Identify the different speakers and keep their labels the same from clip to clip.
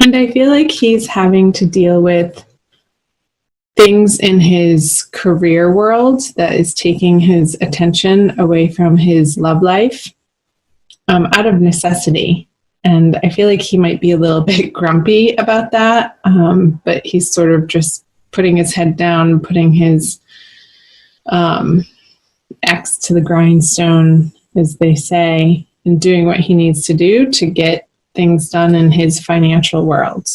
Speaker 1: And I feel like he's having to deal with things in his career world that is taking his attention away from his love life, out of necessity. And I feel like he might be a little bit grumpy about that, but he's sort of just putting his head down, putting his axe to the grindstone, as they say, and doing what he needs to do to get things done in his financial world.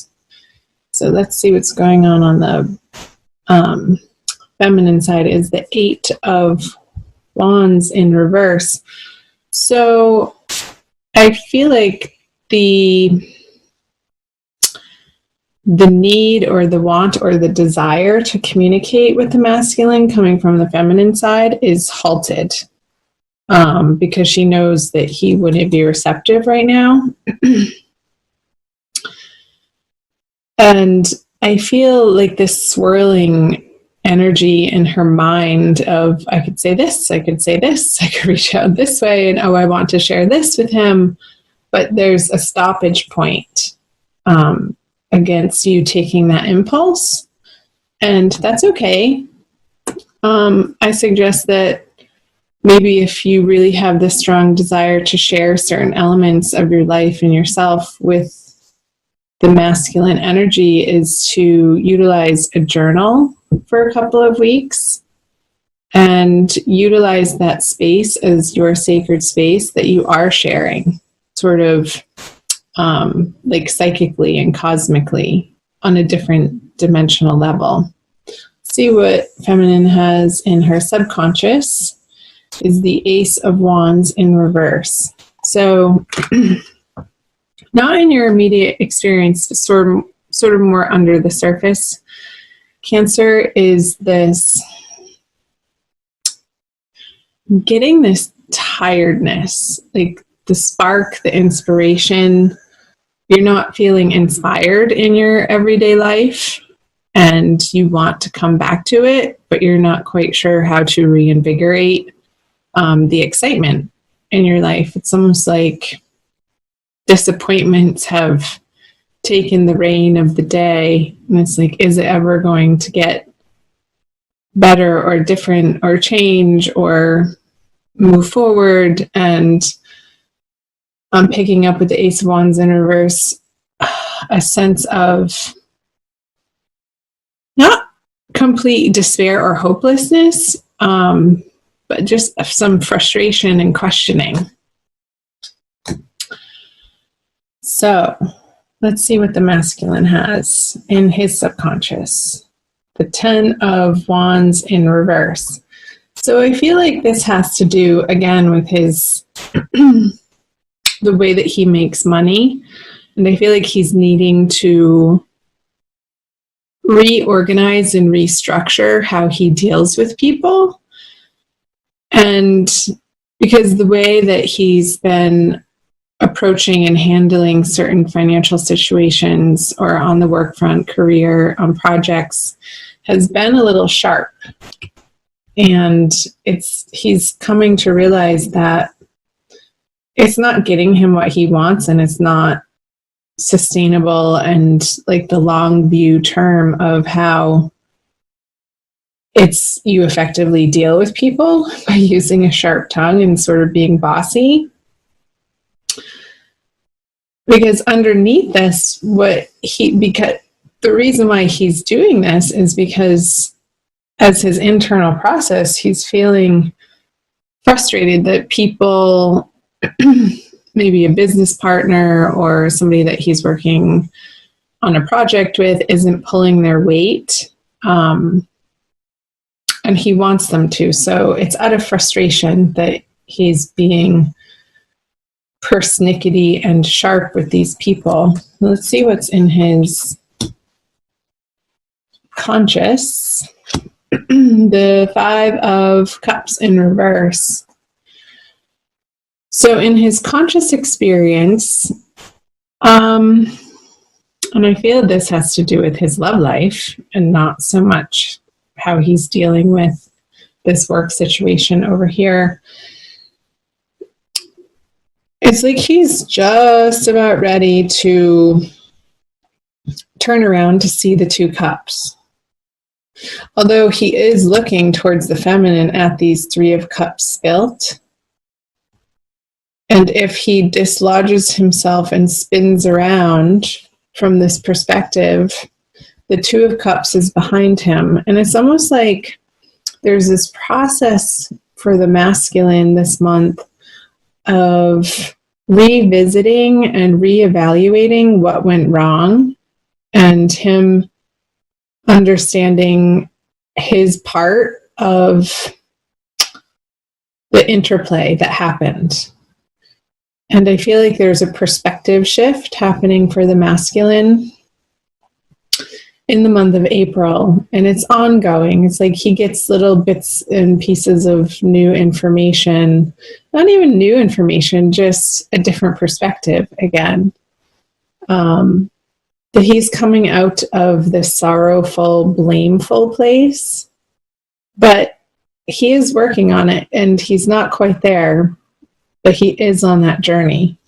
Speaker 1: So let's see what's going on the feminine side is the Eight of Wands in reverse. So I feel like the need or the want or the desire to communicate with the masculine coming from the feminine side is halted, because she knows that he wouldn't be receptive right now. And I feel like this swirling energy in her mind of, I could say this, I could say this, I could reach out this way, and I want to share this with him. But there's a stoppage point against you taking that impulse. And that's okay. I suggest that maybe if you really have this strong desire to share certain elements of your life and yourself with the masculine energy, is to utilize a journal for a couple of weeks and utilize that space as your sacred space that you are sharing, sort of like psychically and cosmically on a different dimensional level. See what feminine has in her subconscious is the Ace of Wands in reverse. So not in your immediate experience, sort of more under the surface. Cancer is this getting this tiredness, like the spark, the inspiration. You're not feeling inspired in your everyday life and you want to come back to it, but you're not quite sure how to reinvigorate the excitement in your life. It's almost like disappointments have taken the reign of the day, and it's like, is it ever going to get better or different or change or move forward? And I'm picking up with the Ace of Wands in reverse a sense of not complete despair or hopelessness, but just some frustration and questioning. So let's see what the masculine has in his subconscious. The Ten of Wands in reverse. So I feel like this has to do, again, with his the way that he makes money. And I feel like he's needing to reorganize and restructure how he deals with people. And because the way that he's been approaching and handling certain financial situations or on the work front, career, on projects, has been a little sharp. And he's coming to realize that it's not getting him what he wants, and it's not sustainable and like the long view term of how you effectively deal with people by using a sharp tongue and sort of being bossy. Because underneath this, because the reason why he's doing this is because as his internal process, he's feeling frustrated that people, maybe a business partner or somebody that he's working on a project with, isn't pulling their weight. And he wants them to. So it's out of frustration that he's being persnickety and sharp with these people. Let's see what's in his conscious. The Five of Cups in reverse. So in his conscious experience, and I feel this has to do with his love life and not so much how he's dealing with this work situation over here. It's like he's just about ready to turn around to see the two cups. Although he is looking towards the feminine at these Three of Cups spilt, and if he dislodges himself and spins around from this perspective, the Two of Cups is behind him. And it's almost like there's this process for the masculine this month of revisiting and reevaluating what went wrong, and him understanding his part of the interplay that happened. And I feel like there's a perspective shift happening for the masculine in the month of April, and it's ongoing. It's like he gets little bits and pieces of new information, not even new information, just a different perspective again. That he's coming out of this sorrowful, blameful place, but he is working on it, and he's not quite there, but he is on that journey.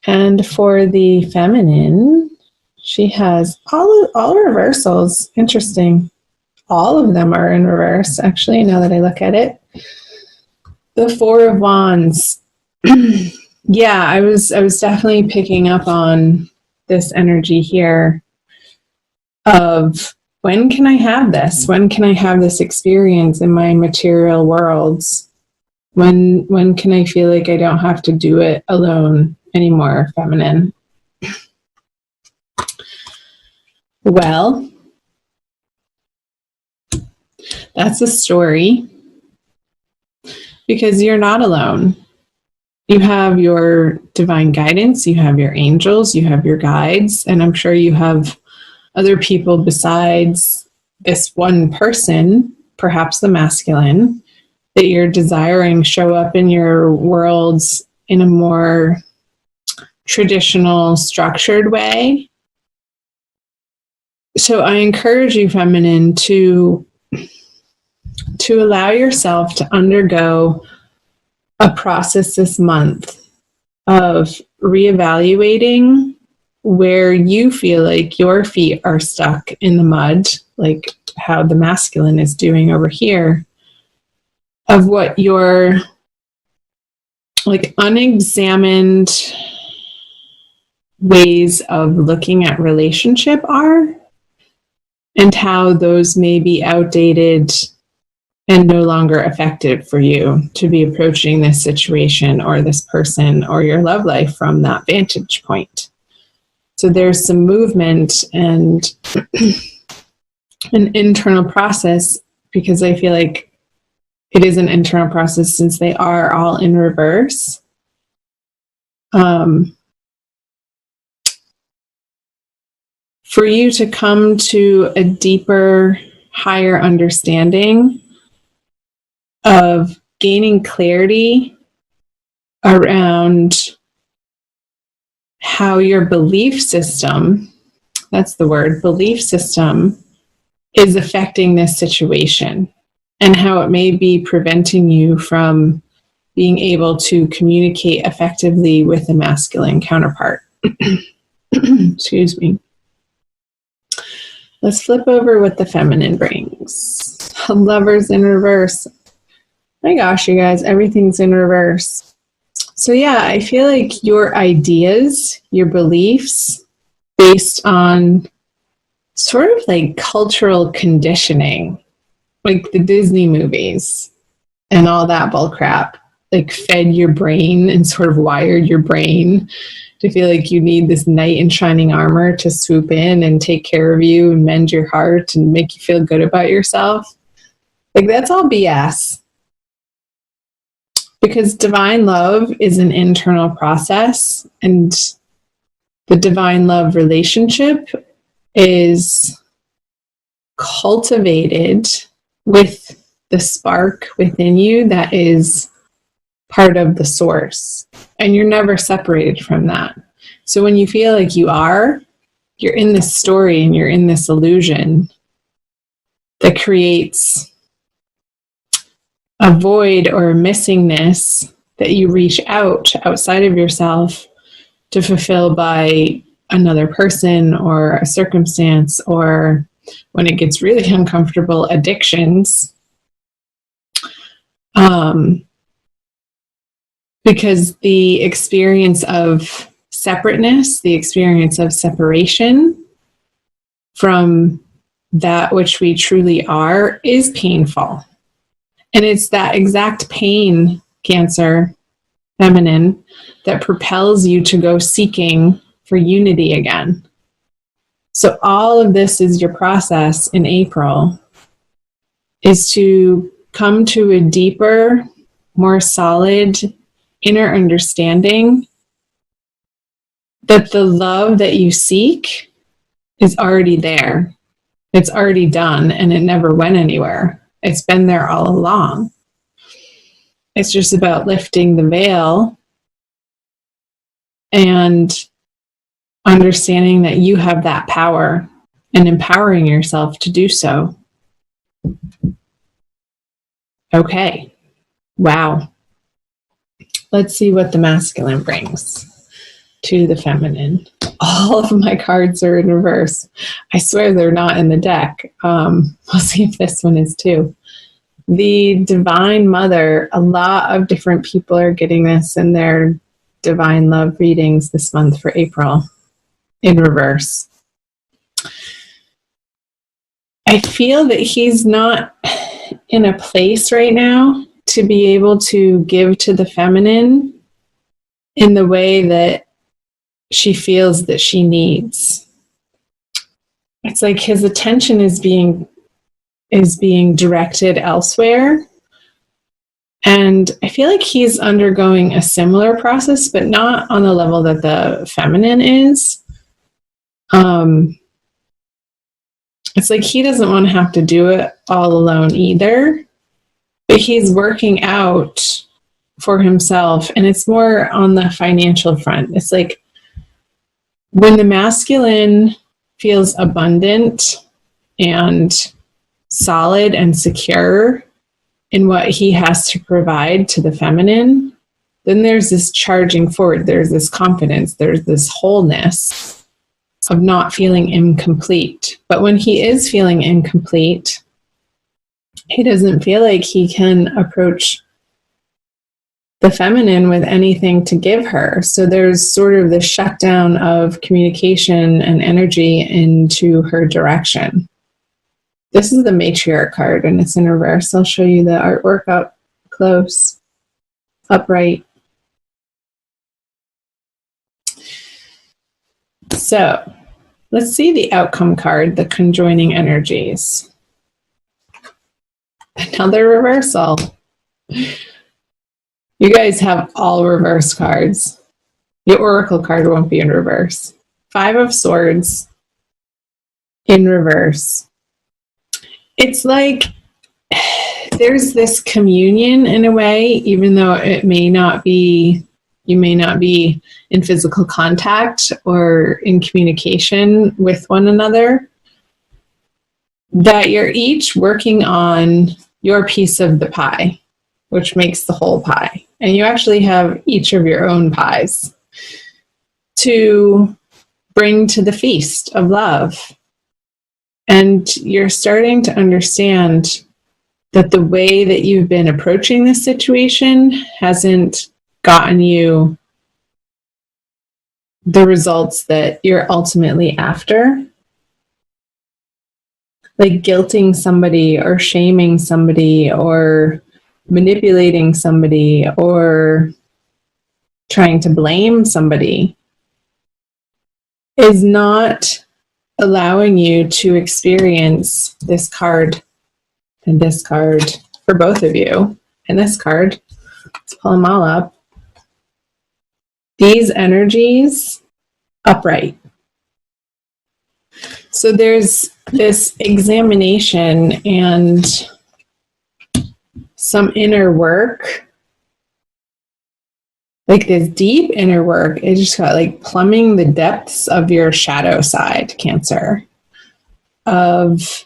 Speaker 1: And for the feminine, she has all reversals. Interesting. All of them are in reverse, actually, now that I look at it. The Four of Wands. Yeah, I was definitely picking up on this energy here of, when can I have this? When can I have this experience in my material worlds? When can I feel like I don't have to do it alone anymore, feminine? Well, that's a story, because you're not alone. You have your divine guidance, you have your angels, you have your guides, and I'm sure you have other people besides this one person, perhaps the masculine, that you're desiring show up in your worlds in a more traditional, structured way. So I encourage you, feminine, to allow yourself to undergo a process this month of reevaluating where you feel like your feet are stuck in the mud, like how the masculine is doing over here, of what your like unexamined ways of looking at relationship are, and how those may be outdated and no longer effective for you to be approaching this situation or this person or your love life from that vantage point. So there's some movement and an internal process, because I feel like it is an internal process since they are all in reverse. For you to come to a deeper, higher understanding of gaining clarity around how your belief system, that's the word, belief system, is affecting this situation, and how it may be preventing you from being able to communicate effectively with a masculine counterpart. Excuse me. Let's flip over what the feminine brings. Lovers in reverse. My gosh, you guys, everything's in reverse. So yeah, I feel like your ideas, your beliefs, based on sort of like cultural conditioning, like the Disney movies and all that bullcrap, like fed your brain and sort of wired your brain to feel like you need this knight in shining armor to swoop in and take care of you and mend your heart and make you feel good about yourself. Like, that's all BS. Because divine love is an internal process, and the divine love relationship is cultivated with the spark within you that is part of the source, and you're never separated from that. So when you feel like you're in this story and you're in this illusion that creates a void or a missingness that you reach outside of yourself to fulfill by another person or a circumstance, or when it gets really uncomfortable, addictions. Because the experience of separateness, the experience of separation from that which we truly are is painful. And it's that exact pain, Cancer, feminine, that propels you to go seeking for unity again. So all of this is your process in April, is to come to a deeper, more solid inner understanding that the love that you seek is already there. It's already done, and it never went anywhere. It's been there all along. It's just about lifting the veil and understanding that you have that power and empowering yourself to do so. Okay. Wow. Let's see what the masculine brings to the feminine. All of my cards are in reverse. I swear they're not in the deck. We'll see if this one is too. The Divine Mother, a lot of different people are getting this in their Divine Love readings this month for April in reverse. I feel that he's not in a place right now to be able to give to the feminine in the way that she feels that she needs. It's like his attention is being directed elsewhere. And I feel like he's undergoing a similar process, but not on the level that the feminine is. It's like he doesn't want to have to do it all alone either, but he's working out for himself, and it's more on the financial front. It's like when the masculine feels abundant and solid and secure in what he has to provide to the feminine, then there's this charging forward, there's this confidence, there's this wholeness of not feeling incomplete. But when he is feeling incomplete, he doesn't feel like he can approach the feminine with anything to give her. So there's sort of the shutdown of communication and energy into her direction. This is the matriarch card, and it's in reverse. I'll show you the artwork up close, upright. So let's see the outcome card, the conjoining energies. Another reversal. You guys have all reverse cards. The oracle card won't be in reverse. 5 of Swords in reverse. It's like there's this communion in a way, even though it may not be, you may not be in physical contact or in communication with one another, that you're each working on your piece of the pie, which makes the whole pie. And you actually have each of your own pies to bring to the feast of love. And you're starting to understand that the way that you've been approaching this situation hasn't gotten you the results that you're ultimately after. Like guilting somebody or shaming somebody or manipulating somebody or trying to blame somebody is not allowing you to experience this card and this card for both of you. And this card, let's pull them all up. These energies upright. So there's this examination and some inner work, like this deep inner work. It just got like plumbing the depths of your shadow side, Cancer, of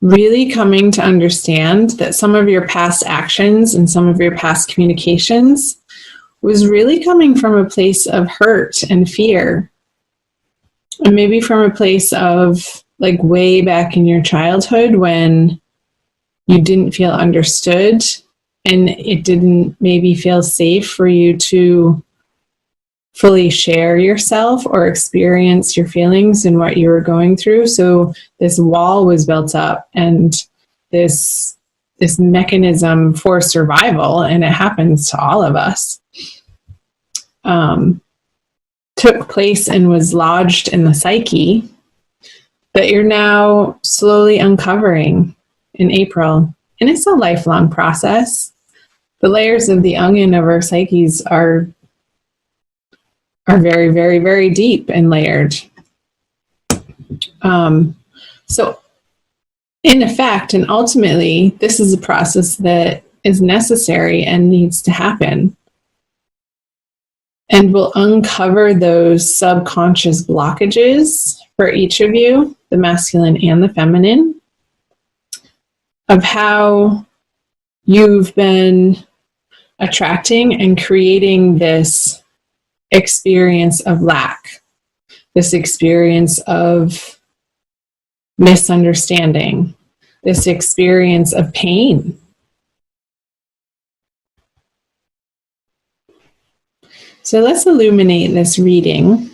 Speaker 1: really coming to understand that some of your past actions and some of your past communications was really coming from a place of hurt and fear. And maybe from a place of like way back in your childhood when you didn't feel understood and it didn't maybe feel safe for you to fully share yourself or experience your feelings and what you were going through. So this wall was built up, and this mechanism for survival, and it happens to all of us, took place and was lodged in the psyche that you're now slowly uncovering in April. And it's a lifelong process. The layers of the onion of our psyches are very, very, very deep and layered. So in effect, and ultimately, this is a process that is necessary and needs to happen, and will uncover those subconscious blockages for each of you, the masculine and the feminine, of how you've been attracting and creating this experience of lack, this experience of misunderstanding, this experience of pain. So let's illuminate this reading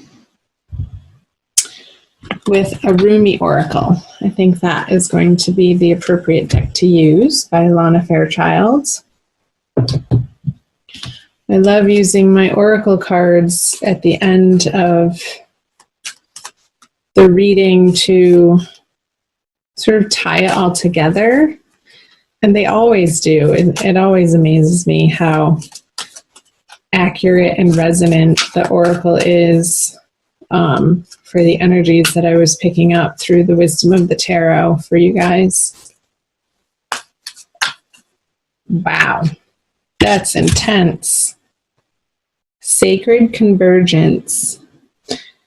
Speaker 1: with a Rumi Oracle. I think that is going to be the appropriate deck to use by Lana Fairchild. I love using my Oracle cards at the end of the reading to sort of tie it all together. And they always do. It always amazes me how accurate and resonant the Oracle is for the energies that I was picking up through the wisdom of the tarot for you guys. Wow, that's intense. Sacred Convergence.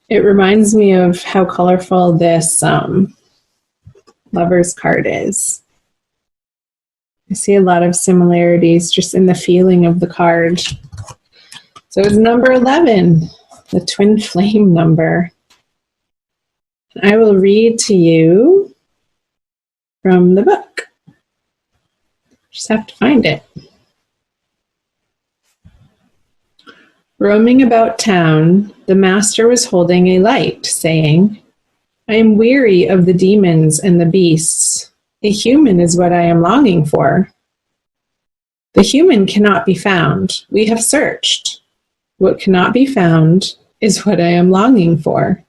Speaker 1: It reminds me of how colorful this Lover's card is. I see a lot of similarities just in the feeling of the card. So it's number 11, the twin flame number. I will read to you from the book. Just have to find it. Roaming about town, the master was holding a light, saying, I am weary of the demons and the beasts. A human is what I am longing for. The human cannot be found. We have searched. What cannot be found is what I am longing for.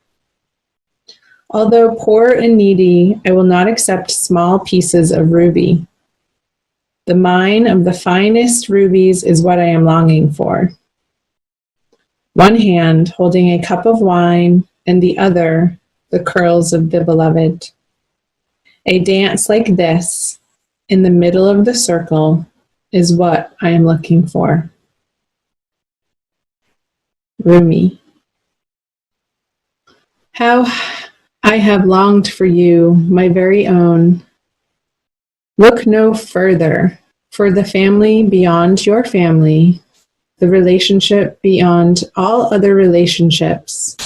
Speaker 1: Although poor and needy, I will not accept small pieces of ruby. The mine of the finest rubies is what I am longing for. One hand holding a cup of wine, and the other the curls of the beloved. A dance like this, in the middle of the circle, is what I am looking for. Rumi. How I have longed for you, my very own. Look no further, for the family beyond your family, the relationship beyond all other relationships,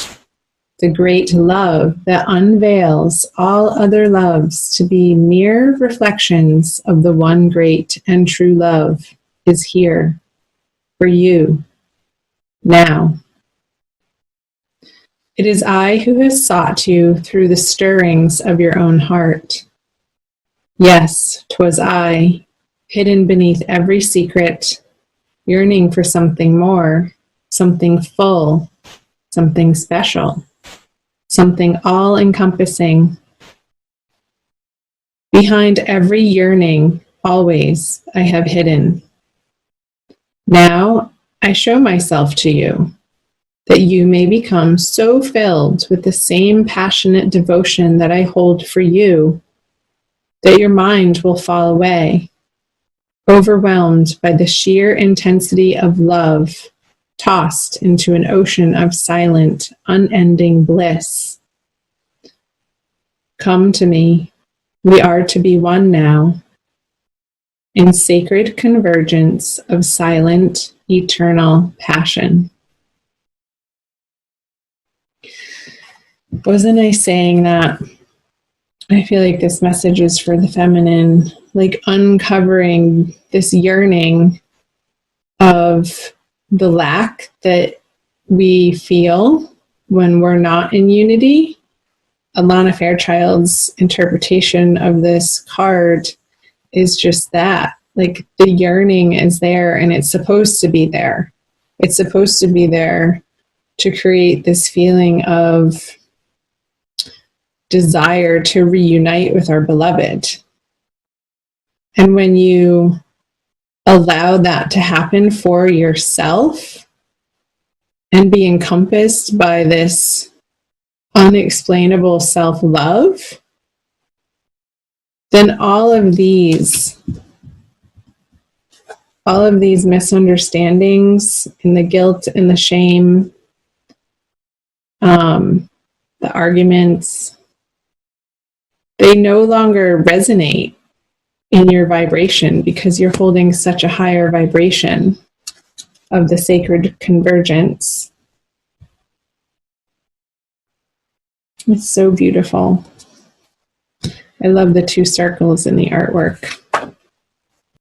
Speaker 1: the great love that unveils all other loves to be mere reflections of the one great and true love, is here for you now. It is I who has sought you through the stirrings of your own heart. Yes, 'twas I, hidden beneath every secret, yearning for something more, something full, something special, something all-encompassing. Behind every yearning, always, I have hidden. Now I show myself to you, that you may become so filled with the same passionate devotion that I hold for you, that your mind will fall away, overwhelmed by the sheer intensity of love, tossed into an ocean of silent, unending bliss. Come to me. We are to be one now. in sacred convergence of silent, eternal passion. Wasn't I saying that? I feel like this message is for the feminine, like uncovering this yearning of the lack that we feel when we're not in unity. Alana Fairchild's interpretation of this card is just that. Like the yearning is there and it's supposed to be there. It's supposed to be there to create this feeling of desire to reunite with our beloved. And when you allow that to happen for yourself and be encompassed by this unexplainable self-love, then all of these misunderstandings and the guilt and the shame, the arguments, they no longer resonate in your vibration because you're holding such a higher vibration of the sacred convergence. It's so beautiful. I love the two circles in the artwork.